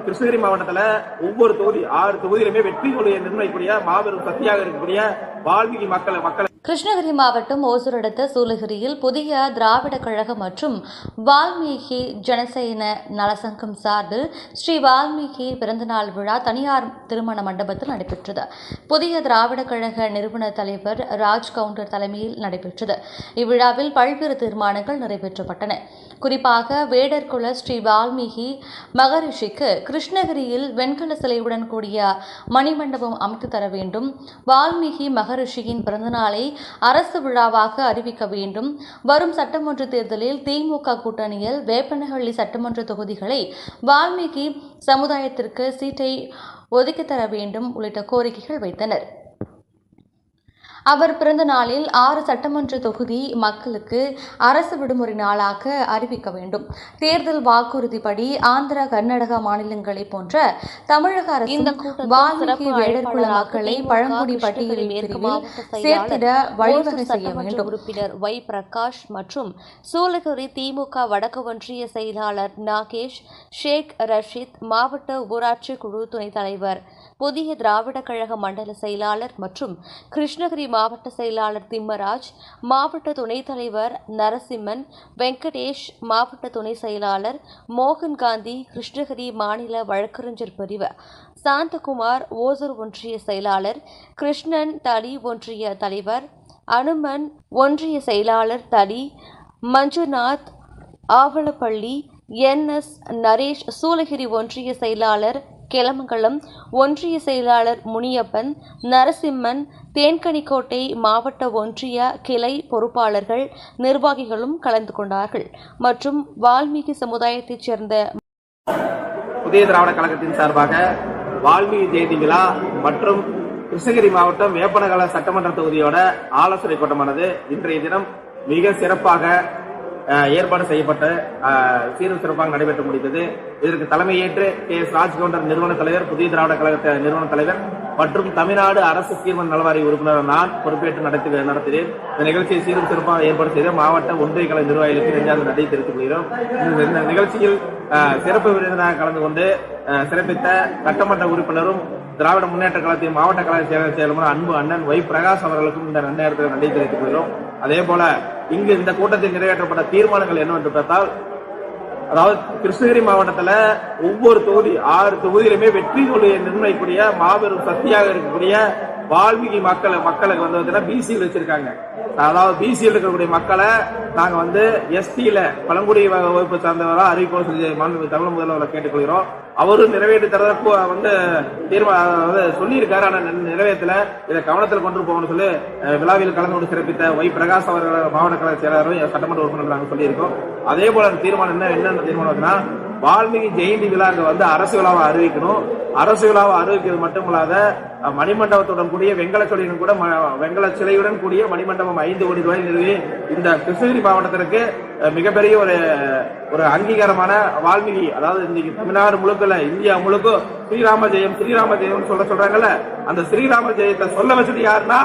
கிருஷ்ணகிரி மாவட்டத்துல ஒவ்வொரு தொகுதி 6 தொகுதியிலுமே வெற்றி கொள்கையை நிர்ணயிக்கக்கூடிய மாபெரும் சக்தியாக இருக்கக்கூடிய வால்மீகி மக்களை கிருஷ்ணகிரி மாவட்டம் ஓசூர் அடுத்த சூலகிரியில் புதிய திராவிட கழகம் மற்றும் வால்மீகி ஜனசேன நலசங்கம் சார்பில் ஸ்ரீ வால்மீகி பிறந்தநாள் விழா தனியார் திருமண மண்டபத்தில் நடைபெற்றது. புதிய திராவிட கழக நிறுவன தலைவர் ராஜ் கவுண்டர் தலைமையில் நடைபெற்றது. இவ்விழாவில் பல்வேறு தீர்மானங்கள் நிறைவேற்றப்பட்டன. குறிப்பாக வேடர்குல ஸ்ரீ வால்மீகி மகரிஷிக்கு கிருஷ்ணகிரியில் வெண்கல சிலையுடன் கூடிய மணிமண்டபம் அமைத்து தர வேண்டும், வால்மீகி மகரிஷியின் பிறந்தநாளை அரசு விழாவாக அறிவிக்க வேண்டும், வரும் சட்டமன்ற தேர்தலில் திமுக கூட்டணியில் வேப்பனஹள்ளி சட்டமன்ற தொகுதிகளை வால்மீகி சமுதாயத்திற்கு சீட்டை ஒதுக்கித் தர வேண்டும் உள்ளிட்ட கோரிக்கைகள் வைத்தனர். அவர் பிறந்த நாளில் 6 சட்டமன்ற தொகுதி மக்களுக்கு அரசு விடுமுறை நாளாக அறிவிக்க வேண்டும். தேர்தல் வாக்குறுதிப்படி ஆந்திரா, கர்நாடகா மாநிலங்களை போன்ற தமிழக அரசு வால்மீகி வேடர்குல மக்களை பழங்குடி பட்டியலில் பிரிவில் சேர்த்திட வழிவகை செய்ய வேண்டும். உறுப்பினர் ஒய் பிரகாஷ் மற்றும் சூலகிரி திமுக வடக்கு ஒன்றிய செயலாளர் நாகேஷ், ஷேக் ரஷீத், மாவட்ட ஊராட்சி குழு துணைத் தலைவர், புதிய திராவிட கழக மண்டல செயலாளர் மற்றும் கிருஷ்ணகிரி மாவட்ட செயலாளர் திம்மராஜ், மாவட்ட துணைத் தலைவர் நரசிம்மன், வெங்கடேஷ், மாவட்ட துணை செயலாளர் மோகன்காந்தி, கிருஷ்ணகிரி மாநில வழக்கறிஞர் பிரிவு சாந்தகுமார், ஓசூர் ஒன்றிய செயலாளர் கிருஷ்ணன், தளி ஒன்றிய தலைவர் அனுமன், ஒன்றிய செயலாளர் தளி மஞ்சுநாத், ஆவலப்பள்ளி என்.எஸ். நரேஷ், சூலகிரி ஒன்றிய செயலாளர் கெலமங்கலம், ஒன்றிய செயலாளர் முனியப்பன், நரசிம்மன், தேன்கனிக்கோட்டை மாவட்ட ஒன்றிய கிளை பொறுப்பாளர்கள், நிர்வாகிகளும் கலந்து கொண்டார்கள். மற்றும் வால்மீகி சமுதாயத்தைச் சேர்ந்த புதிய திராவிட கழகத்தின் சார்பாக வால்மீகி ஜெயந்தி விழா மற்றும் கிருஷ்ணகிரி மாவட்டம் வேப்பனகல சட்டமன்ற தொகுதியோட ஆலோசனை கூட்டமானது இன்றைய தினம் மிக சிறப்பாக ஏற்பாடு செய்யப்பட்ட சீரும் சிறப்பாக நடைபெற்று முடிந்தது. இதற்கு தலைமையேற்று கே.எஸ். ராஜ்கவுண்டர் நிறுவன தலைவர், புதிய திராவிட கழக நிறுவன தலைவர் மற்றும் தமிழ்நாடு அரசு சீர்மன் நலவாரிய உறுப்பினர் நான் பொறுப்பேற்று நடத்தினேன். இந்த நிகழ்ச்சியை சீரும் சிறப்பாக ஏற்பாடு செய்த மாவட்ட ஒன்றிய கழக நிர்வாகிகளுக்கு நெஞ்சார்ந்த நன்றி தெரிவித்துக் கொள்கிறோம். இந்த நிகழ்ச்சியில் சிறப்பு விருந்தினராக கலந்து கொண்டு சிறப்பித்த சட்டமன்ற உறுப்பினரும் திராவிட முன்னேற்ற கழகத்தின் மாவட்ட கழக செயலர் அன்பு அண்ணன் ஒய் பிரகாஷ் அவர்களுக்கும் இந்த நேரத்தில் நன்றி தெரிவித்துக் கொள்கிறோம். அதே போல இங்கு இந்த கூட்டத்தில் நிறைவேற்றப்பட்ட தீர்மானங்கள் என்னவென்று பார்த்தால், அதாவது கிருஷ்ணகிரி மாவட்டத்தில் ஒவ்வொரு தொகுதி 6 தொகுதியிலுமே வெற்றி கொள்கையை நிர்ணயிக்கக்கூடிய மாபெரும் சக்தியாக இருக்கக்கூடிய வால்மீகி மக்களுக்கு வந்து பிசியில் வச்சிருக்காங்க. அதாவது பிசியில் இருக்கக்கூடிய மக்களை நாங்க எஸ்டியில பழங்குடி வகுப்பு சார்ந்தவரா அறிவிப்போம் சொல்லி தமிழ் முதல்வரை கேட்டுக்கொள்கிறோம். அவரும் நிறைவேற்றி தரத சொல்லியிருக்காரு. ஆனா நிறைவேற்றல. இதை கவனத்தில் கொண்டு போகணும்னு சொல்லி விழாவில் கலந்து கொண்டு சிறப்பித்த ஒய் பிரகாஷ் அவர்கள் மாவட்ட கழக செயலாளரும் சட்டமன்ற உறுப்பினர் நாங்கள் சொல்லியிருக்கோம். அதே போல தீர்மானம் என்னென்ன தீர்மானம்னா, வால்மீகி ஜெயந்தி விழா அரசு விழாவை அறிவிக்கணும். அரசு விழாவை அறிவிக்கிறது மட்டுமல்லாத மணிமண்டபத்துடன் கூடிய வெங்கல சிலையுடன் கூடிய மணிமண்டபம் 5 கோடி ரூபாய் நிறுவி இந்த கிருஷ்ணகிரி மாவட்டத்திற்கு மிகப்பெரிய ஒரு அங்கீகாரமான வால்மீகி, அதாவது இன்னைக்கு தமிழ்நாடு முழுக்கல இந்தியா முழுக்க ஸ்ரீராம ஜெயம் சொல்றாங்கல்ல, அந்த ஸ்ரீராம ஜெயத்தை சொல்ல வச்சது யாருன்னா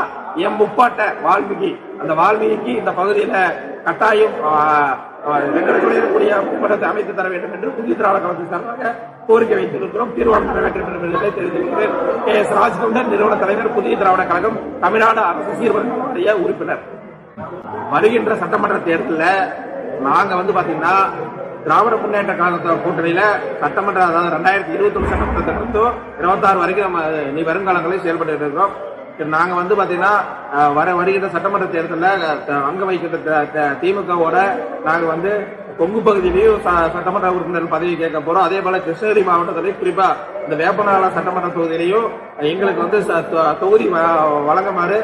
எம் முப்பாட்ட வால்மீகி. அந்த வால்மீகிக்கு இந்த பகுதியில கட்டாயம் வெங்கடக்கூடிய முப்படத்தை அமைத்து தர வேண்டும் என்று புதிய திராவிட கழகத்தின் சார்பாக கோரிக்கை வைத்திருக்கிறோம். தீர்மானம் நிறைவேற்றம் என்பதை தெரிவித்திருக்கிறேன். கே.எஸ். ராஜ்கவுண்டர் நிறுவன தலைவர், புதிய திராவிட கழகம், தமிழ்நாடு அரசு சீர்மன்ற உறுப்பினர். வருகின்ற சட்டமன்ற தேர்தலில் நாங்க பாத்தீங்கன்னா திராவிட முன்னேற்ற கழக கூட்டணியில சட்டமன்ற, அதாவது 2021 சட்டமன்றத்திலிருந்து 26 வரைக்கும் நம்ம வருங்காலங்களில் செயல்பட்டு இருக்கிறோம். நாங்க பாத்தீங்கன்னா வருகின்ற சட்டமன்ற தேர்தலில் அங்க வைக்கின்ற திமுகவோட நாங்க கொங்கு பகுதியிலையும் சட்டமன்ற உறுப்பினர் பதவி கேட்க போறோம். அதே போல கிருஷ்ணகிரி மாவட்டத்திலையும் குறிப்பா இந்த வேப்பனகல சட்டமன்ற தொகுதியிலையும் எங்களுக்கு தொகுதி வழங்குமாறு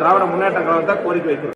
திராவிட முன்னேற்ற கழகத்தை கோரிக்கை வைக்கிறோம்.